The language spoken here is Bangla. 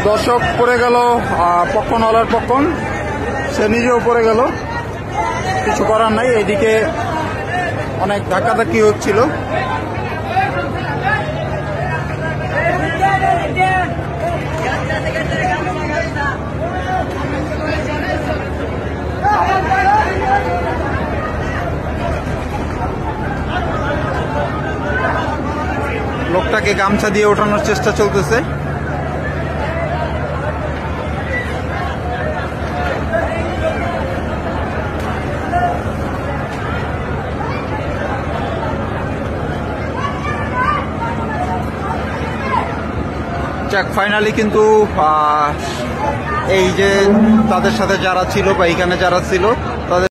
দর্শক পড়ে গেল পক্ষন ওলার পক্ষন, সে নিজেও পড়ে গেল, কিছু করার নাই। এইদিকে অনেক ধাক্কাধাক্কি হচ্ছিল। লোকটাকে গামছা দিয়ে ওঠানোর চেষ্টা চলতেছে। যাক, ফাইনালি কিন্তু এই যে তাদের সাথে যারা ছিল বা এখানে যারা ছিল